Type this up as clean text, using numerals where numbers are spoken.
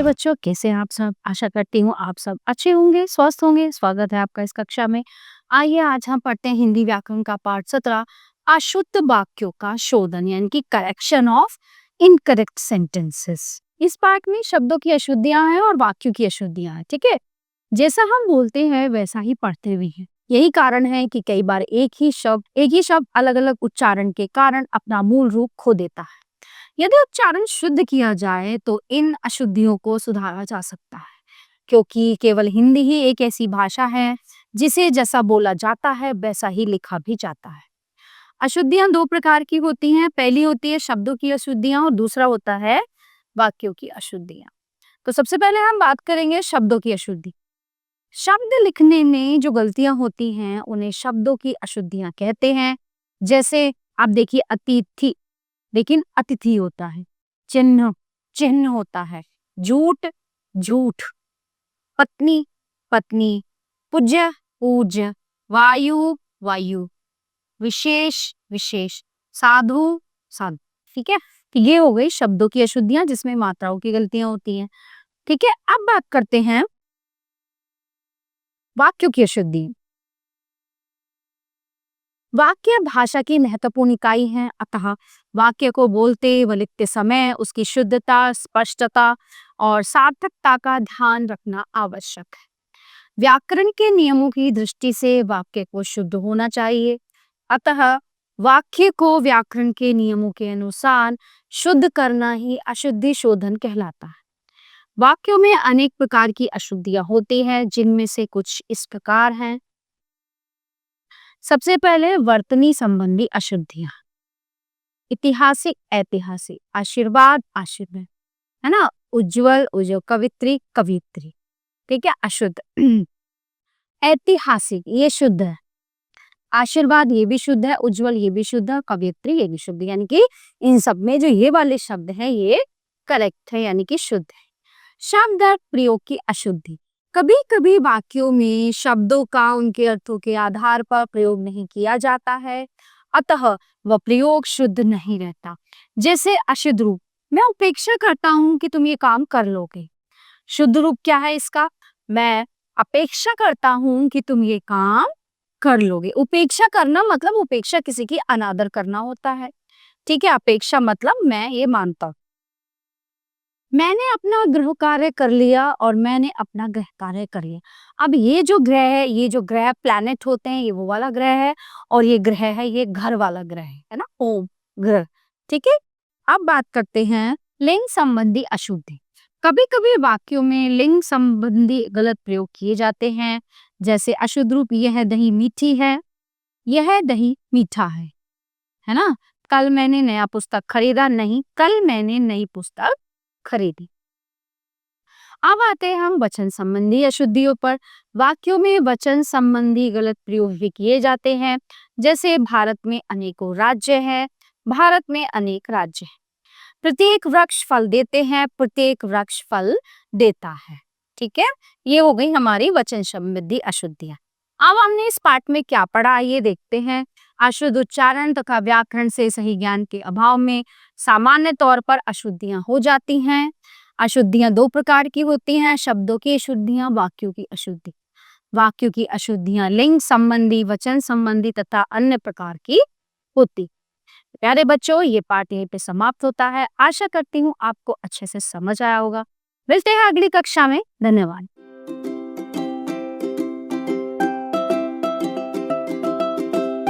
बच्चों, कैसे हैं आप सब? आशा करती हूँ आप सब अच्छे होंगे, स्वस्थ होंगे। स्वागत है आपका इस कक्षा में। आइए आज हम पढ़ते हैं हिंदी व्याकरण का पाठ 17 अशुद्ध वाक्यों का शोधन यानी कि करेक्शन ऑफ इनकरेक्ट सेंटेंसेस। इस पाठ में शब्दों की अशुद्धियां हैं और वाक्यों की अशुद्धियां हैं। ठीक है, जैसा हम बोलते हैं वैसा ही पढ़ते भी हैं। यही कारण है कि कई बार एक ही शब्द अलग अलग उच्चारण के कारण अपना मूल रूप खो देता है। यदि उच्चारण शुद्ध किया जाए तो इन अशुद्धियों को सुधारा जा सकता है, क्योंकि केवल हिंदी ही एक ऐसी भाषा है जिसे जैसा बोला जाता है वैसा ही लिखा भी जाता है। अशुद्धियां दो प्रकार की होती हैं। पहली होती है शब्दों की अशुद्धियां और दूसरा होता है वाक्यों की अशुद्धियां। तो सबसे पहले हम बात करेंगे शब्दों की अशुद्धि। शब्द लिखने में जो गलतियां होती हैं उन्हें शब्दों की अशुद्धियां कहते हैं। जैसे आप देखिए अतिथि, लेकिन अतिथि होता है। चिन्ह, चिन्ह होता है। झूठ, झूठ। पत्नी, पत्नी। पूज्य, पूज्य। वायु, वायु। विशेष, विशेष। साधु, साधु। ठीक है, तो ये हो गई शब्दों की अशुद्धियां जिसमें मात्राओं की गलतियां होती हैं। ठीक है, अब बात करते हैं वाक्यों की अशुद्धि। वाक्य भाषा की महत्वपूर्ण इकाई है, अतः वाक्य को बोलते व लिखते समय उसकी शुद्धता, स्पष्टता और सार्थकता का ध्यान रखना आवश्यक है। व्याकरण के नियमों की दृष्टि से वाक्य को शुद्ध होना चाहिए, अतः वाक्य को व्याकरण के नियमों के अनुसार शुद्ध करना ही अशुद्धि शोधन कहलाता है। वाक्यों में अनेक प्रकार की अशुद्धियां होती हैं, जिनमें से कुछ इस प्रकार हैं। सबसे पहले वर्तनी संबंधी अशुद्धियां। ऐतिहासिक, ऐतिहासिक। आशीर्वाद, आशीर्वाद, है ना। उज्जवल, उज्जवल। कवित्री, कवित्री। ठीक है, अशुद्ध। ऐतिहासिक ये शुद्ध है, आशीर्वाद ये भी शुद्ध है, उज्जवल ये भी शुद्ध है, कवित्री ये भी शुद्ध है। यानी कि इन सब में जो ये वाले शब्द हैं ये करेक्ट है, यानी कि शुद्ध है। शब्द अर्थ प्रयोग की अशुद्धि। कभी कभी वाक्यों में शब्दों का उनके अर्थों के आधार पर प्रयोग नहीं किया जाता है, अतः वह प्रयोग शुद्ध नहीं रहता। जैसे अशुद्ध रूप, मैं अपेक्षा करता हूं कि तुम ये काम कर लोगे। शुद्ध रूप क्या है इसका? मैं अपेक्षा करता हूं कि तुम ये काम कर लोगे। उपेक्षा करना मतलब उपेक्षा किसी की अनादर करना होता है। ठीक है, अपेक्षा मतलब मैं ये मानता हूं। मैंने अपना गृह कार्य कर लिया और मैंने अपना गृह कार्य कर लिया। अब ये जो ग्रह है, ये जो ग्रह प्लैनेट होते हैं, ये वो वाला ग्रह है और ये ग्रह है, ये घर वाला ग्रह है ना, ओम ग्रह। ठीक है, अब बात करते हैं लिंग संबंधी अशुद्धि। कभी कभी वाक्यों में लिंग संबंधी गलत प्रयोग किए जाते हैं। जैसे अशुद्ध रूप, यह दही मीठी है, यह दही मीठा है ना। कल मैंने नया पुस्तक खरीदा, नहीं, कल मैंने नई पुस्तक खरीदी। अब आते हैं हम वचन संबंधी अशुद्धियों पर। वाक्यों में वचन संबंधी गलत प्रयोग भी किए जाते हैं। जैसे भारत में अनेकों राज्य हैं, भारत में अनेक राज्य हैं। प्रत्येक वृक्ष फल देते हैं, प्रत्येक वृक्ष फल देता है। ठीक है, ये हो गई हमारी वचन संबंधी अशुद्धियां। अब हमने इस पाठ में क्या पढ़ा ये देखते हैं। अशुद्ध उच्चारण तथा व्याकरण से सही ज्ञान के अभाव में सामान्य तौर पर अशुद्धियां हो जाती हैं। अशुद्धियां दो प्रकार की होती हैं, शब्दों की अशुद्धियां, वाक्यों की अशुद्धि। वाक्यों की अशुद्धियां लिंग संबंधी, वचन संबंधी तथा अन्य प्रकार की होती। प्यारे बच्चों, ये पाठ यहीं पे समाप्त होता है। आशा करती हूँ आपको अच्छे से समझ आया होगा। मिलते हैं अगली कक्षा में। धन्यवाद।